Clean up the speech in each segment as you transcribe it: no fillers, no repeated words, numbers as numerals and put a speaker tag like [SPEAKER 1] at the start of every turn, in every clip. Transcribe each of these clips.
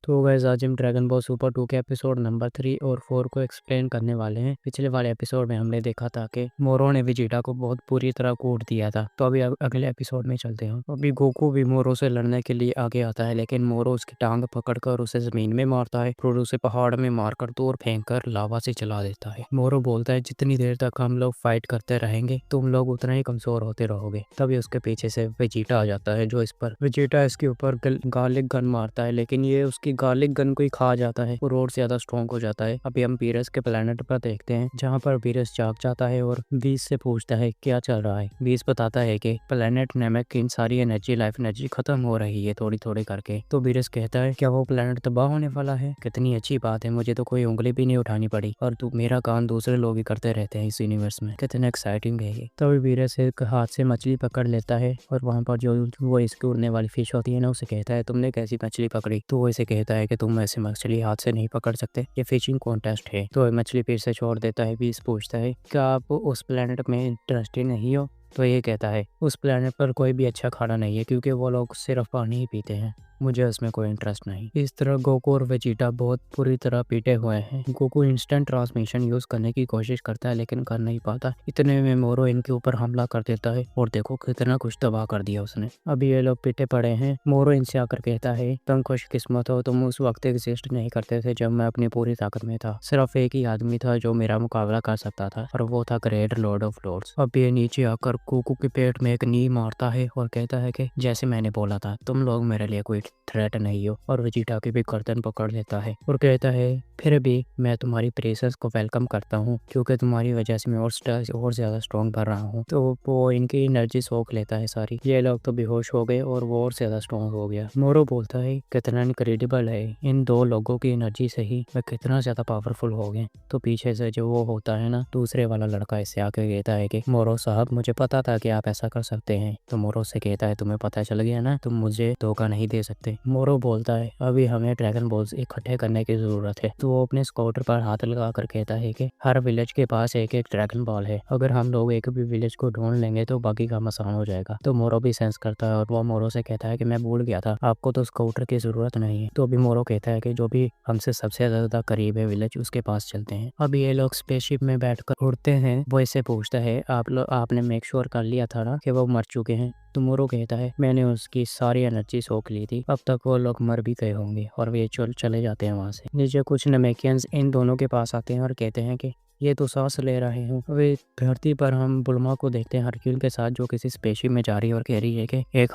[SPEAKER 1] तो गाइस आज हम ड्रैगन बॉल सुपर 2 के एपिसोड नंबर 3 और 4 को एक्सप्लेन करने वाले हैं। पिछले वाले एपिसोड में हमने देखा था कि मोरो ने वेजिटा को बहुत बुरी तरह कूट दिया था। तो अभी अगले एपिसोड में चलते हैं। अभी गोकू भी मोरो से लड़ने के लिए आगे आता है, लेकिन मोरो उसकी टांग पकड़कर उसे जमीन में मारता है और उसे पहाड़ में मारकर दूर फेंक कर लावा से जला देता है। मोरो बोलता है जितनी देर तक हम लोग फाइट करते रहेंगे तुम लोग उतना ही कमजोर होते रहोगे। तभी उसके पीछे से वेजिटा आ जाता है, जो इस पर वेजिटा इसके ऊपर गार्लिक गन मारता है, लेकिन ये उसकी गार्लिक गन को ही खा जाता है और ज्यादा स्ट्रॉन्ग हो जाता है। अभी हम बीरस के प्लेनेट पर देखते हैं, जहाँ पर बीरस जाग जाता है और बीस से पूछता है क्या चल रहा है। बीस बताता है कि प्लेनेट नेमेक की सारी एनर्जी लाइफ एनर्जी खत्म हो रही है थोड़ी थोड़ी करके। तो बीरस कहता है क्या वो प्लेनेट तबाह होने वाला है? कितनी अच्छी बात है, मुझे तो कोई उंगली भी नहीं उठानी पड़ी और तू मेरा काम दूसरे लोग ही करते रहते हैं इस यूनिवर्स में। कितना एक्साइटिंग है ये। तभी बीरस एक हाथ से मछली पकड़ लेता है और वहाँ पर जो वो इसकी उड़ने वाली फिश होती है ना, उसे कहता है तुमने कैसी मछली पकड़ी? तो वो इसे कहता है कि तुम ऐसे मछली हाथ से नहीं पकड़ सकते, ये फिशिंग कॉन्टेस्ट है। तो मछली फिर से छोड़ देता है। बीस पूछता है क्या आप उस प्लेनेट में इंटरेस्टेड नहीं हो? तो ये कहता है उस प्लेनेट पर कोई भी अच्छा खाना नहीं है, क्योंकि वो लोग सिर्फ पानी ही पीते हैं, मुझे उसमें कोई इंटरेस्ट नहीं। इस तरह गोकू और वेजिटा बहुत बुरी तरह पीटे हुए हैं। गोकू इंस्टेंट ट्रांसमिशन यूज करने की कोशिश करता है, लेकिन कर नहीं पाता। इतने में मोरो इनके ऊपर हमला कर देता है और देखो कितना कुछ तबाह कर दिया उसने। अभी ये लोग पीटे पड़े हैं। मोरो इनसे आकर कहता है तुम खुशकिस्मत हो, तुम उस वक्त एग्जिस्ट नहीं करते थे जब मैं अपनी पूरी ताकत में था। सिर्फ एक ही आदमी था जो मेरा मुकाबला कर सकता था और वो था ग्रेट लॉर्ड ऑफ लॉर्ड्स। अब ये नीचे आकर गोकू के पेट में एक नी मारता है और कहता है कि जैसे मैंने बोला था तुम लोग मेरे लिए कोई थ्रेट नहीं हो। और वेजिटा की भी गर्दन पकड़ लेता है और कहता है फिर भी मैं तुम्हारी प्रेसेस को वेलकम करता हूँ, क्योंकि तुम्हारी वजह से मैं और ज्यादा स्ट्रॉन्ग बन रहा हूँ। तो वो इनकी एनर्जी सोख लेता है सारी। ये लोग तो बेहोश हो गए और वो और ज्यादा स्ट्रॉन्ग हो गया। मोरो बोलता है कितना इनक्रेडिबल है, इन दो लोगों की एनर्जी से ही मैं कितना ज्यादा पावरफुल हो गया। तो पीछे से जो वो होता है ना, दूसरे वाला लड़का इससे आके कहता है कि मोरो साहब मुझे पता था कि आप ऐसा कर सकते हैं। तो मोरो से कहता है तुम्हें पता चल गया ना, तुम मुझे धोखा नहीं दे सकते। मोरो बोलता है अभी हमें ड्रैगन बॉल्स इकट्ठे करने की जरूरत है। तो वो अपने स्कूटर पर हाथ लगा कर कहता है कि हर विलेज के पास एक एक ड्रैगन बॉल है, अगर हम लोग एक भी विलेज को ढूंढ लेंगे तो बाकी काम आसान हो जाएगा। तो मोरो भी सेंस करता है और वो मोरो से कहता है कि मैं भूल गया था, आपको तो स्कूटर की जरूरत नहीं है। तो अभी मोरो कहता है कि जो भी हमसे सबसे ज्यादा करीब है विलेज, उसके पास चलते हैं। अब ये लोग स्पेसशिप में बैठकर उड़ते हैं। वो इससे पूछता है आपने मेक श्योर कर लिया था ना कि वो मर चुके हैं? तो मोरो कहता है मैंने उसकी सारी एनर्जी सोख ली थी, अब तक वो लोग मर भी गए होंगे। और वे चले जाते हैं वहाँ से। नीचे कुछ नमेकियंस इन दोनों के पास आते हैं और कहते हैं कि ये तो सांस ले रहे हैं। वे धरती पर हम बुल्मा को देखते हैं हरक्यूल के साथ, जो किसी स्पेसशिप में जा रही है और कह रही है कि एक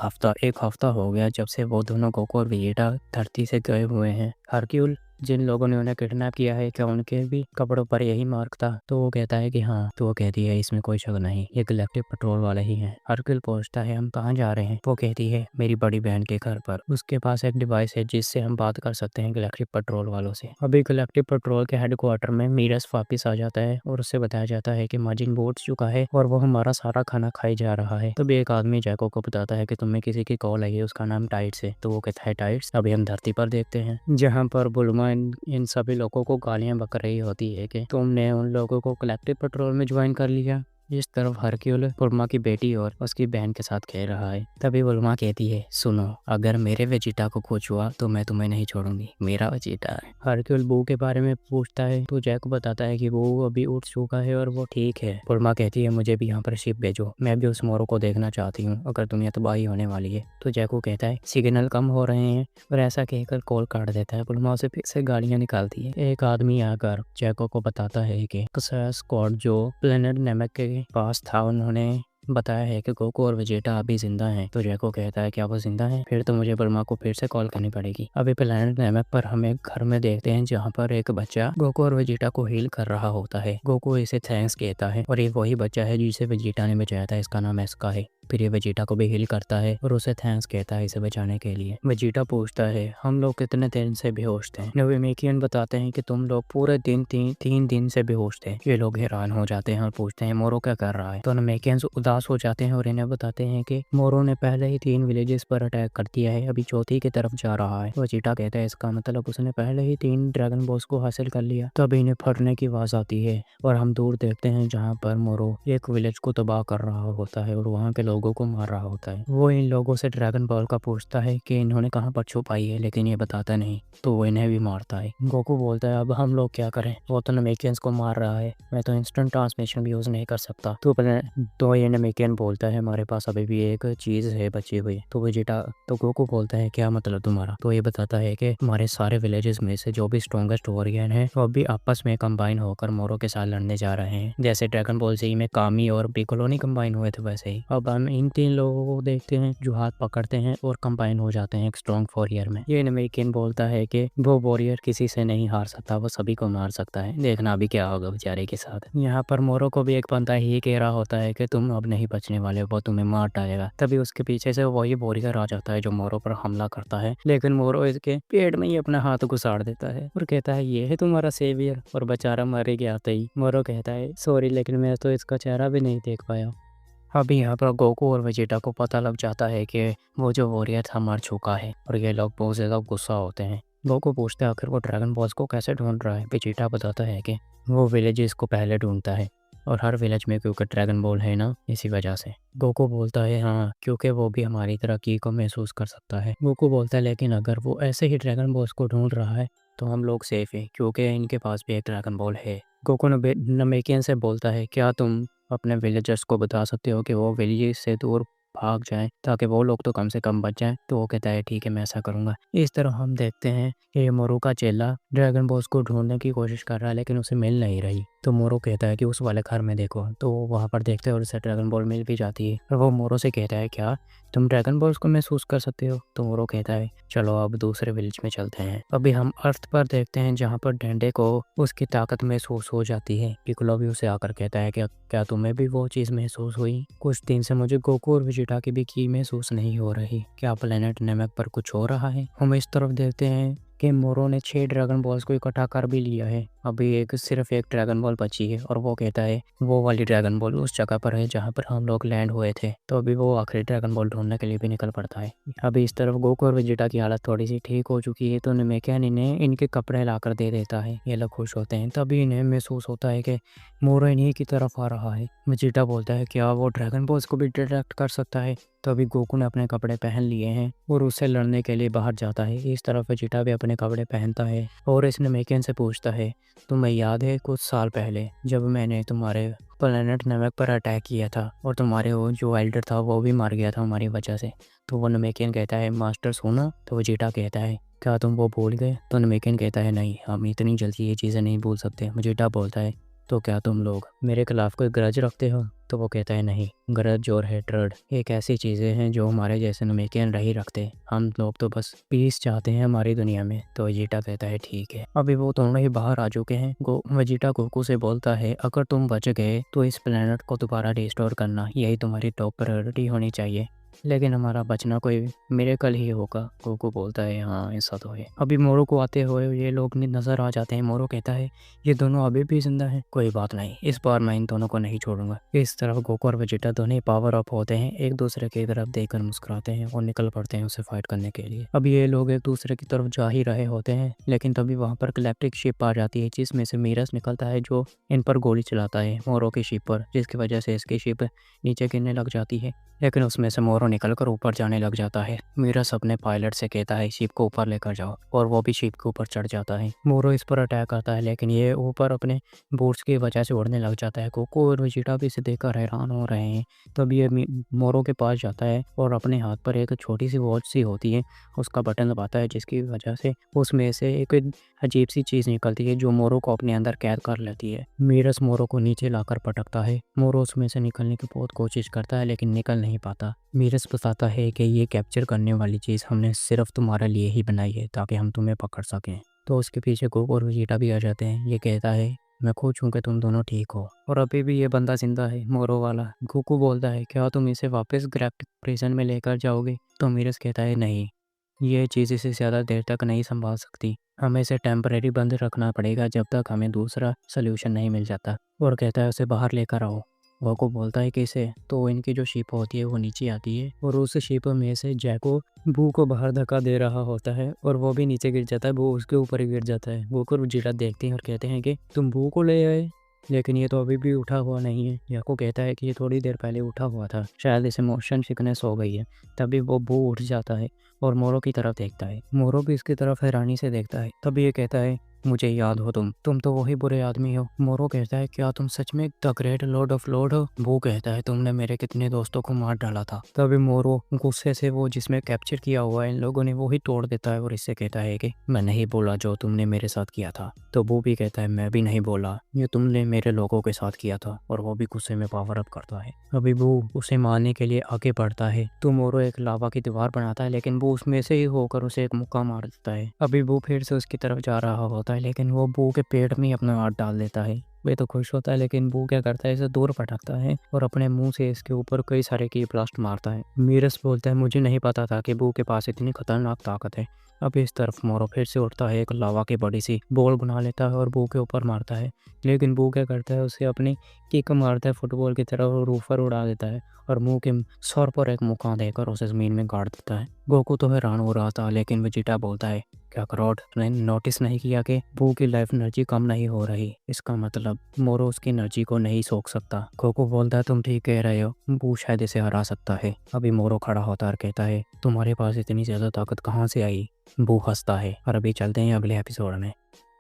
[SPEAKER 1] हफ्ता हो गया जब से वो दोनों गोकू और वेजिटा धरती से गए हुए हैं। हरक्यूल जिन लोगों ने उन्हें किडनैप किया है, क्या उनके भी कपड़ों पर यही मार्क था? तो वो कहता है कि हाँ। तो वो कहती है इसमें कोई शक नहीं, ये गैलेक्टिक पेट्रोल वाले ही हैं। हरक्यूल पूछता है हम कहाँ जा रहे हैं? वो कहती है मेरी बड़ी बहन के घर पर, उसके पास एक डिवाइस है जिससे हम बात कर सकते हैं गैलेक्टिक पेट्रोल वालों से। अभी गैलेक्टिक पेट्रोल के हेडक्वार्टर में मीरस वापिस आ जाता है और उससे बताया जाता है कि माजिन बोट चुका है और वो हमारा सारा खाना खाई जा रहा है। तभी एक आदमी जैको को बताता है कि तुम्हें किसी की कॉल आई है, उसका नाम टाइट्स है। तो वो कहता है टाइट्स। अभी हम धरती पर देखते हैं, जहाँ पर बुल्मा इन सभी लोगों को गालियां बक रही होती है कि तुमने उन लोगों को कलेक्टिव पेट्रोल में ज्वाइन कर लिया। इस तरफ हरक्यूल बुल्मा की बेटी और उसकी बहन के साथ खेल रहा है। तभी बुल्मा कहती है सुनो, अगर मेरे वेजिटा को कुछ हुआ तो मैं तुम्हें नहीं छोड़ूंगी, मेरा वेजिटा है। हरक्यूल बू के बारे में पूछता है तो जैको बताता है कि वो अभी उठ चुका है और वो ठीक है। बुल्मा कहती है मुझे भी यहाँ पर शिप भेजो, मैं भी उस मोरो को देखना चाहती हूँ अगर दुनिया तबाही होने वाली है। तो जैको कहता है सिग्नल कम हो रहे हैं और ऐसा कहकर कॉल काट देता है। बुल्मा उसे फिर से गालियां निकालती है। एक आदमी आकर जैको को बताता है कि स्क्वाड जो प्लेनेट नेमेक के पास था, उन्होंने बताया है कि गोकू और वेजिटा अभी जिंदा हैं। तो जैको कहता है क्या वो जिंदा हैं? फिर तो मुझे बुल्मा को फिर से कॉल करनी पड़ेगी। अभी प्लेनेट नेमेक पर हम एक घर में देखते हैं जहाँ पर एक बच्चा गोकू और वेजिटा को हील कर रहा होता है। गोकू इसे थैंक्स कहता है और ये वही बच्चा है जिसे वेजिटा ने बचाया था, इसका नाम एस्का है। फिर ये वेजिटा को भी हील करता है और उसे थैंक्स कहता है इसे बचाने के लिए। वेजिटा पूछता है हम लोग कितने दिन से बेहोश थे? नोवेमेकियन बताते हैं कि तुम लोग पूरे दिन तीन दिन से बेहोश थे। ये लोग हैरान हो जाते हैं और पूछते हैं मोरो क्या कर रहा है? तो नोवेमेकियंस उदास हो जाते हैं और इन्हें बताते हैं कि मोरो ने पहले ही 3 विलेजेस पर अटैक कर दिया है, अभी चौथी की तरफ जा रहा है। वेजिटा कहता है इसका मतलब उसने पहले ही 3 ड्रैगन बॉल्स को हासिल कर लिया। तब इन्हें फटने की आवाज आती है और हम दूर देखते हैं जहाँ पर मोरो एक विलेज को तबाह कर रहा होता है और वहाँ के लोग लोगों को मार रहा होता है। वो इन लोगों से ड्रैगन बॉल का पूछता है कि इन्होंने कहाँ पर छुपाई है, लेकिन ये बताता नहीं, तो वो इन्हें भी मारता है। गोकू बोलता है अब हम लोग क्या करें, वो तो नमेकियंस को मार रहा है, मैं तो इंस्टेंट ट्रांसमिशन भी यूज़ नहीं कर सकता। तो ये नमेकियन बोलता है हमारे पास अभी भी एक चीज़ है बची हुई। तो वेजिटा तो गोकू बोलता है क्या मतलब तुम्हारा। तो ये बताता है कि हमारे सारे विलेजेस में से जो भी स्ट्रॉन्गेस्ट वॉरियर हैं वो अभी आपस में कंबाइन होकर मोरो के साथ लड़ने जा रहे हैं। जैसे ड्रैगन बॉल जी में कामी और पिकोलो नहीं कंबाइन हुए थे, वैसे ही अब हम इन 3 लोगों को देखते हैं जो हाथ पकड़ते हैं और कंबाइन हो जाते हैं एक स्ट्रॉन्ग वॉरियर में। ये नमेकियन बोलता है कि वो वॉरियर किसी से नहीं हार सकता, वो सभी को मार सकता है, देखना अभी क्या होगा बेचारे के साथ। यहाँ पर मोरो को भी एक बंदा ही कह रहा होता है कि तुम अब नहीं बचने वाले, वो तुम्हें मार डालेगा। तभी उसके पीछे से वही वॉरियर आ जाता है जो मोरो पर हमला करता है, लेकिन मोरो इसके पेट में ही अपना हाथ घुसाड़ देता है और कहता है ये है तुम्हारा सेवियर, और बेचारा मर गया। ही मोरो कहता है सॉरी, लेकिन मैं तो इसका चेहरा भी नहीं देख पाया। अभी यहाँ पर गोकू और वेजिटा को पता लग जाता है कि वो जो वॉरियर था मर चुका है और ये लोग बहुत ज़्यादा गुस्सा होते हैं। गोकू पूछता है आखिर वो ड्रैगन बॉल्स को कैसे ढूंढ रहा है। वेजिटा बताता है कि वो विलेजेस को पहले ढूंढता है और हर विलेज में क्योंकि ड्रैगन बॉल है ना, इसी वजह से। गोकू बोलता है हाँ, क्योंकि वो भी हमारी तरह की को महसूस कर सकता है। गोकू बोलता है लेकिन अगर वो ऐसे ही ड्रैगन बॉल्स को ढूंढ रहा है तो हम लोग सेफ हैं क्योंकि इनके पास भी एक ड्रैगन बॉल है। गोकू नमेकियन से बोलता है क्या तुम अपने विलेजर्स को बता सकते हो कि वो विलेज से दूर भाग जाएं ताकि वो लोग तो कम से कम बच जाएं। तो वो कहता है ठीक है मैं ऐसा करूँगा। इस तरह हम देखते हैं कि मोरू का चेला ड्रैगन बॉल्स को ढूंढने की कोशिश कर रहा है लेकिन उसे मिल नहीं रही। तो मोरू कहता है कि उस वाले घर में देखो, तो वो वहाँ पर देखते हैं और उसे ड्रैगन बॉल मिल भी जाती है। और वो मोरू से कहता है क्या तुम ड्रैगन बॉल्स को महसूस कर सकते हो। तो मोरू कहता है चलो अब दूसरे विलेज में चलते हैं। अभी हम अर्थ पर देखते हैं जहाँ पर डेंडे को उसकी ताकत महसूस हो जाती है। पिकोलो भी उसे आकर कहता है क्या तुम्हें भी वो चीज़ महसूस हुई। कुछ दिन से मुझे गोकू और वेजिटा की भी की महसूस नहीं हो रही। क्या प्लेनेट नेमेक पर कुछ हो रहा है। हम इस तरफ देखते हैं कि मोरो ने 6 ड्रैगन बॉल्स को इकट्ठा कर भी लिया है। अभी सिर्फ एक ड्रैगन बॉल बची है और वो कहता है वो वाली ड्रैगन बॉल उस जगह पर है जहाँ पर हम लोग लैंड हुए थे। तो अभी वो आखिरी ड्रैगन बॉल ढूंढने के लिए भी निकल पड़ता है। अभी इस तरफ गोकू और वेजिटा की हालत थोड़ी सी ठीक हो चुकी है तो नमेकियन इन्हें इनके कपड़े लाकर दे देता है। ये लोग खुश होते हैं। तभी इन्हें महसूस होता है कि मोरो इन्हीं की तरफ आ रहा है। वेजिटा बोलता है क्या वो ड्रैगन बॉल्स को भी डिटेक्ट कर सकता है। तो अभी गोकू ने अपने कपड़े पहन लिए हैं और उससे लड़ने के लिए बाहर जाता है। इस तरफ वेजिटा भी अपने कपड़े पहनता है और इस नमेकियन से पूछता है तुम्हें याद है कुछ साल पहले जब मैंने तुम्हारे प्लेनेट नमक पर अटैक किया था और तुम्हारे वो जो एल्डर था वो भी मार गया था हमारी वजह से। तो वो नमेकियन कहता है मास्टर सोना। तो वेजिटा कहता है क्या तुम वो भूल गए। तो नमेकियन कहता है नहीं, हम इतनी जल्दी ये चीज़ें नहीं भूल सकते। वेजिटा बोलता है तो क्या तुम लोग मेरे खिलाफ कोई ग्रज रखते हो। तो वो कहता है नहीं, ग्रज और हेट्रेड एक ऐसी चीज़ें हैं जो हमारे जैसे नमेकियन नहीं रखते, हम लोग तो बस पीस चाहते हैं हमारी दुनिया में। तो वेजिटा कहता है ठीक है। अभी वो दोनों ही बाहर आ चुके हैं। वेजिटा गोकू से बोलता है अगर तुम बच गए तो इस प्लेनेट को दोबारा रिस्टोर करना, यही तुम्हारी टॉप प्रायोरिटी होनी चाहिए, लेकिन हमारा बचना कोई मिरेकल ही होगा। गोकू बोलता है हाँ ऐसा तो है। अभी मोरो को आते हुए ये लोग नजर आ जाते हैं। मोरो कहता है ये दोनों अभी भी जिंदा हैं, कोई बात नहीं, इस बार मैं इन दोनों को नहीं छोड़ूंगा। इस तरफ गोकू और वेजिटा दोनों पावर अप होते हैं, एक दूसरे की तरफ देखकर मुस्कुराते हैं और निकल पड़ते हैं उसे फाइट करने के लिए। अब ये लोग एक दूसरे की तरफ जा ही रहे होते हैं लेकिन तभी वहाँ पर इलेक्ट्रिक शिप आ जाती है जिसमें से मीरस निकलता है जो इन पर गोली चलाता है मोरो की शिप पर, जिसकी वजह से इसकी शिप नीचे गिरने लग जाती है। लेकिन उसमें से मोरो निकलकर ऊपर जाने लग जाता है। मीरस अपने पायलट से कहता है शिप को ऊपर लेकर जाओ और वो भी शिप के ऊपर चढ़ जाता है। मोरो इस पर अटैक करता है लेकिन ये ऊपर अपने बूट्स की वजह से उड़ने लग जाता है। गोकू और वेजिटा भी इसे देखकर हैरान हो रहे हैं। तब ये मोरो के पास जाता है और अपने हाथ पर एक छोटी सी वॉच सी होती है उसका बटन दबाता है, जिसकी वजह से उसमें से एक अजीब सी चीज़ निकलती है जो मोरो को अपने अंदर कैद कर लेती है। मीरस मोरो को नीचे लाकर पटकता है। मोरो उसमें से निकलने की बहुत कोशिश करता है लेकिन निकल नहीं पाता। मीरस बताता है कि ये कैप्चर करने वाली चीज़ हमने सिर्फ तुम्हारे लिए ही बनाई है ताकि हम तुम्हें पकड़ सकें। तो उसके पीछे गोकू और वेजिटा भी आ जाते हैं। ये कहता है मैं खुश हूँ कि तुम दोनों ठीक हो और अभी भी ये बंदा जिंदा है, मोरो वाला। गोकू बोलता है क्या तुम इसे वापस गैलेक्टिक प्रिजन में लेकर जाओगे। तो मीरस कहता है नहीं, ये चीज़ इसे ज़्यादा देर तक नहीं संभाल सकती, हमें इसे टेम्परेरी बंद रखना पड़ेगा जब तक हमें दूसरा सोल्यूशन नहीं मिल जाता। और कहता है उसे बाहर लेकर आओ। गोकू बोलता है कि इसे, तो इनकी जो शिप होती है वो नीचे आती है और उस शिप में से जैको बू को बाहर धक्का दे रहा होता है और वो भी नीचे गिर जाता है। बू उसके ऊपर ही गिर जाता है। गोकू और वेजिटा देखते हैं और कहते हैं कि तुम बू को ले आए। लेकिन ये तो अभी भी उठा हुआ नहीं है। याको कहता है कि ये थोड़ी देर पहले उठा हुआ था, शायद इसे मोशन सिकनेस हो गई है। तभी वो बू उठ जाता है और मोरो की तरफ देखता है। मोरो भी इसकी तरफ हैरानी से देखता है। तभी ये कहता है, मुझे याद हो तुम तो वही बुरे आदमी हो। मोरो कहता है, क्या तुम सच में the great Lord of Lord हो? वो कहता है, तुमने मेरे कितने दोस्तों को मार डाला था। तभी मोरो गुस्से से वो जिसमें कैप्चर किया हुआ है इन लोगों ने, वो ही तोड़ देता है और इससे कहता है कि मैं नहीं बोला जो तुमने मेरे साथ किया था। तो वो भी कहता है, मैं भी नहीं बोला, ये तुमने मेरे लोगों के साथ किया था। और वो भी गुस्से में पावर अप करता है। अभी वो उसे मारने के लिए आगे बढ़ता है तो मोरो एक लावा की दीवार बनाता है, लेकिन वो उसमें से ही होकर उसे एक मुक्का मार देता है। अभी वो फिर से उसकी तरफ जा रहा होता है, लेकिन वो बू के पेट में ही अपना हाथ डाल देता है। वे तो खुश होता है, लेकिन बू क्या करता है, इसे दूर पटकता है और अपने मुंह से इसके ऊपर कई सारे की ब्लास्ट मारता है। मीरस बोलता है, मुझे नहीं पता था कि बू के पास इतनी खतरनाक ताकत है। अब इस तरफ मोरो फिर से उठता है, एक लावा की बड़ी सी बॉल बना लेता है और बू के ऊपर मारता है। लेकिन बू क्या करता है, उसे अपनी किक मारता है फुटबॉल की तरह और ऊपर उड़ा देता है और मुंह के सर पर एक मुक्का देकर उसे जमीन में गाड़ देता है। गोकू तो हैरान हो रहा था, लेकिन वेजिटा बोलता है, क्या करोड ने नोटिस नहीं किया कि बू की लाइफ एनर्जी कम नहीं हो रही? इसका मतलब मोरो उसकी एनर्जी को नहीं सोख सकता। गोकू बोलता है, तुम ठीक कह रहे हो, बू शायद इसे हरा सकता है। अभी मोरो खड़ा होता है और कहता है, तुम्हारे पास इतनी ज्यादा ताकत कहाँ से आई? बू हंसता है। और अभी चलते हैं अगले एपिसोड में।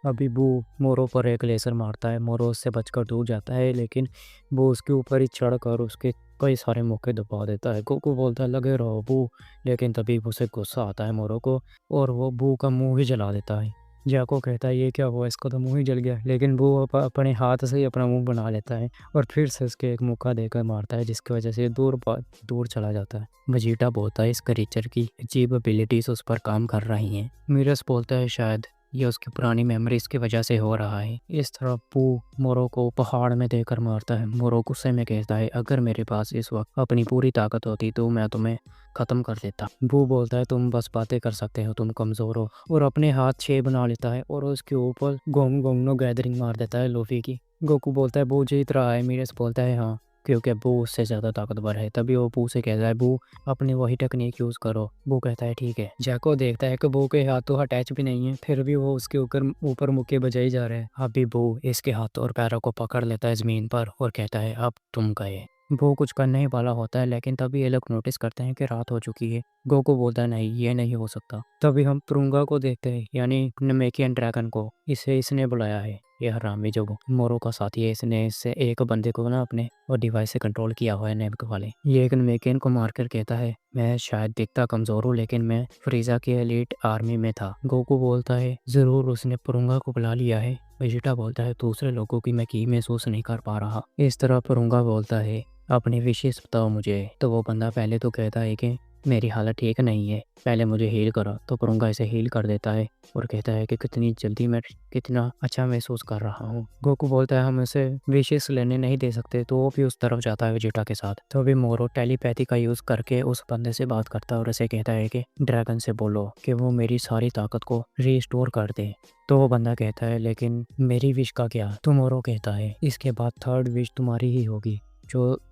[SPEAKER 1] अभी बू मोरो पर एक लेसर मारता है। मोरो उससे बचकर दूर जाता है, लेकिन वो उसके ऊपर ही चढ़कर उसके कई सारे मौके दबा देता है। गोकू बोलता है, लगे रहो बू। लेकिन तभी उसे गुस्सा आता है मोरो को और वो बू का मुंह ही जला देता है। जैको कहता है, ये क्या हुआ, इसका तो मुंह ही जल गया। लेकिन वो अपने हाथ से ही अपना मुंह बना लेता है और फिर से उसके एक मुक्का देकर मारता है, जिसकी वजह से दूर चला जाता है। वेजिटा बोलता है, इस क्रीचर की अजीब एबिलिटीज उस पर काम कर रही हैं। मीरस बोलता है, शायद ये उसकी पुरानी मेमोरीज की वजह से हो रहा है। इस तरह पू मोरो को पहाड़ में देकर मारता है। मोरो गुस्से में कहता है, अगर मेरे पास इस वक्त अपनी पूरी ताकत होती तो मैं तुम्हें खत्म कर देता। बू बोलता है, तुम बस बातें कर सकते हो, तुम कमजोर हो। और अपने हाथ 6 बना लेता है और उसके ऊपर गोम गोमनो गैदरिंग मार देता है लोफी की। गोकू बोलता है, बू जीत रहा है। मीरस बोलता है, हाँ, क्योंकि बू उससे ज़्यादा ताकतवर है। तभी वो बू से कहता है, बू अपनी वही टेक्निक यूज़ करो। बू कहता है, ठीक है। जैको देखता है कि बू के हाथों अटैच भी नहीं है, फिर भी वो उसके ऊपर ऊपर मुक्के बजाई जा रहे हैं। अभी बू इसके हाथों और पैरों को पकड़ लेता है ज़मीन पर और कहता है, अब तुम गए। वो कुछ करने ही वाला होता है, लेकिन तभी ये लोग नोटिस करते हैं कि रात हो चुकी है। गोकू बोलता है, नहीं, ये नहीं हो सकता। तभी हम प्रुंगा को देखते हैं, यानी नमेकियन ड्रैगन को। इसे इसने बुलाया है, ये हरामी जो मोरो का साथी है। इसने इससे एक बंदे को ना अपने और डिवाइस से कंट्रोल किया हुआ है, नेविक वाले। ये एक नमेकियन को मारकर कहता है, मैं शायद दिखता कमजोर हूँ, लेकिन मैं फ्रीजा की एलीट आर्मी में था। गोकू बोलता है, जरूर उसने पुरुंगा को बुला लिया है। वेजिटा बोलता है, दूसरे लोगों की मैं की महसूस नहीं कर पा रहा। इस तरह पुरुंगा बोलता है, अपनी विशेष बताओ मुझे। तो वो बंदा पहले तो कहता है कि मेरी हालत ठीक नहीं है, पहले मुझे हील करो। तो पुरुंगा इसे हील कर देता है और कहता है कि कितनी जल्दी मैं कितना अच्छा महसूस कर रहा हूँ। गोकू बोलता है, हम उसे विशेष लेने नहीं दे सकते। तो वो भी उस तरफ जाता है वेजिटा के साथ। तो अभी मोरो टेलीपैथी का यूज करके उस बंदे से बात करता है और उसे कहता है कि ड्रैगन से बोलो कि वो मेरी सारी ताकत को रीस्टोर कर दे। तो वो बंदा कहता है, लेकिन मेरी विश का क्या? तो मोरो कहता है, इसके बाद थर्ड विश तुम्हारी ही होगी,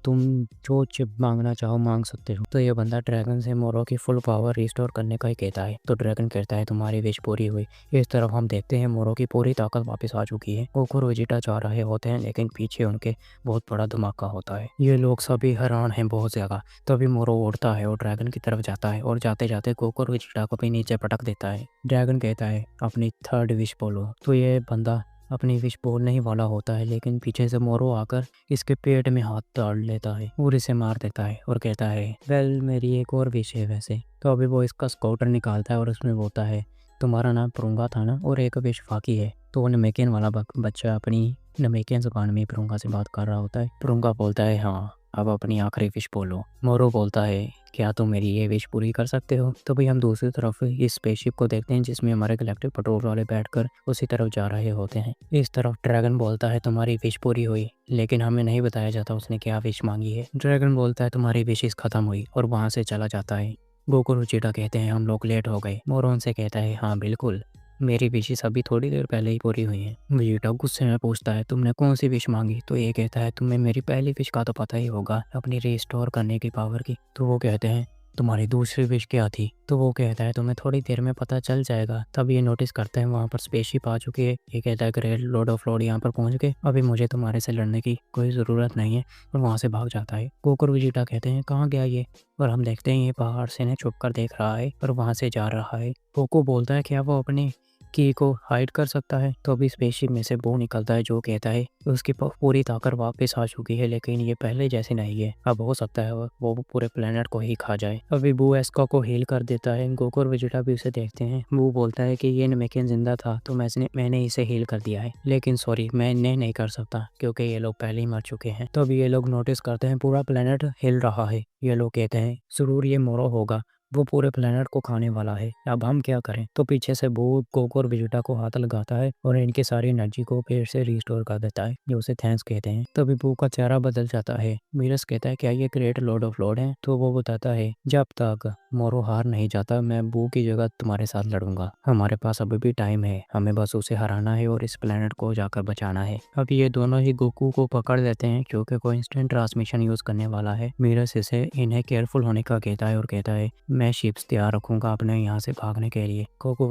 [SPEAKER 1] तुम जो चिप मांगना चाहो मांग सकते हो। तो ये बंदा ड्रैगन से मोरो की फुल पावर रिस्टोर करने का ही कहता है। तो ड्रैगन कहता है, तुम्हारी विश पूरी हुई। इस तरफ हम देखते हैं मोरो की पूरी ताकत वापस आ चुकी है। गोकू और वेजिटा जा रहे होते हैं, लेकिन पीछे उनके बहुत बड़ा धमाका होता है। ये लोग सभी हैरान हैं बहुत ज्यादा। तभी मोरो उड़ता है और ड्रैगन की तरफ जाता है और जाते जाते गोकू और वेजिटा को भी नीचे पटक देता है। ड्रैगन कहता है, अपनी थर्ड विश बोलो। तो ये बंदा अपनी विश बोलने ही वाला होता है, लेकिन पीछे से मोरो आकर इसके पेट में हाथ डाल लेता है और इसे मार देता है और कहता है, वेल, मेरी एक और विश है वैसे। तो अभी वो इसका स्काउटर निकालता है और उसमें बोलता है, तुम्हारा नाम पुरुंगा था ना, और एक विश बाकी है। तो वो नमेकियन वाला बच्चा अपनी नमेकियन जुबान में पुरुंगा से बात कर रहा होता है। पुरुंगा बोलता है, हाँ, अब अपनी आखिरी विश बोलो। मोरो बोलता है, क्या तुम मेरी ये विश पूरी कर सकते हो? तो भाई हम दूसरी तरफ इस स्पेसशिप को देखते हैं, जिसमें हमारे गैलेक्टिक पेट्रोल वाले बैठकर उसी तरफ जा रहे होते हैं। इस तरफ ड्रैगन बोलता है, तुम्हारी विश पूरी हुई, लेकिन हमें नहीं बताया जाता उसने क्या विश मांगी है। ड्रैगन बोलता है, तुम्हारी विशेष खत्म हुई, और वहाँ से चला जाता है। गोकू और वेजिटा कहते हैं, हम लोग लेट हो गए। मोरो उनसे कहता है, हाँ बिल्कुल, मेरी विशेष अभी थोड़ी देर पहले ही पूरी हुई है। वेजिटा गुस्से में पूछता है, तुमने कौन सी विश मांगी? तो ये कहता है, तुम्हें मेरी पहली विश का तो पता ही होगा, अपनी रिस्टोर करने की पावर की। तो वो कहते हैं, तुम्हारी दूसरी विश क्या थी? तो वो कहता है तुम्हें थोड़ी देर में पता चल जाएगा। तब ये नोटिस करते हैं वहाँ पर स्पेसशिप आ चुकी है। ये कहता है ग्रेट लॉर्ड ऑफ लॉर्ड यहाँ पर पहुँच गए, अभी मुझे तुम्हारे से लड़ने की कोई ज़रूरत नहीं है, और वहाँ से भाग जाता है। गोकू और वेजिटा कहते हैं कहाँ गया ये, और हम देखते हैं ये बाहर से छुप कर देख रहा है और वहाँ से जा रहा है। गोकू बोलता है क्या वो अपनी की को हाइड कर सकता है? तो अभी स्पेसशिप में से बो निकलता है जो कहता है उसकी पूरी ताकत वापस आ चुकी है, लेकिन ये पहले जैसे नहीं है। अब हो सकता है वो पूरे प्लेनेट को ही खा जाए। अभी बू एस्का को हील कर देता है। गोकू और वेजिटा भी उसे देखते हैं। बू बोलता है कि ये नमेकिन जिंदा था तो मैंने इसे हील कर दिया है, लेकिन सॉरी मैं इन्हें नहीं कर सकता क्योंकि ये लोग पहले ही मर चुके हैं। तो अभी ये लोग नोटिस करते हैं पूरा प्लेनेट हिल रहा है। ये लोग कहते हैं जरूर ये मोरो होगा, वो पूरे प्लेनेट को खाने वाला है, अब हम क्या करें? तो पीछे से बू गोकू और वेजिटा को हाथ लगाता है और इनकी सारी एनर्जी को फिर से रिस्टोर कर देता है, जो उसे थैंक्स कहते हैं। तभी बू का चेहरा बदल जाता है। मीरस कहता है क्या ये ग्रेट लॉर्ड ऑफ लॉर्ड है? तो वो बताता है जब तक मोरो हार नहीं जाता मैं बू की जगह तुम्हारे साथ लड़ूंगा। हमारे पास अभी भी टाइम है, हमें बस उसे हराना है और इस प्लेनेट को जाकर बचाना है। अब ये दोनों ही गोकू को पकड़ लेते हैं क्योंकि कोई इंस्टेंट ट्रांसमिशन यूज करने वाला है। मीरस इसे इन्हें केयरफुल होने का कहता है और कहता है मैं शिप्स तैयार रखूंगा अपने यहाँ से भागने के लिए। गोकू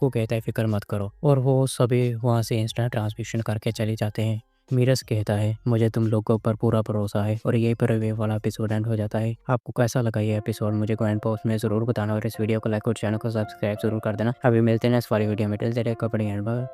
[SPEAKER 1] कहता है फिक्र मत करो, और वो सभी वहाँ से इंस्टेंट ट्रांसमिशन करके चले जाते हैं। मीरस कहता है मुझे तुम लोगों पर पूरा भरोसा है, और यही पर वे वाला एपिसोड एंड हो जाता है। आपको कैसा लगा ये एपिसोड मुझे कमेंट बॉक्स में जरूर बताना, और इस वीडियो को लाइक और चैनल को सब्सक्राइब जरूर कर देना। अभी मिलते हैं नेक्स्ट वाली वीडियो में। टिल देन कपड़े एंड बाय।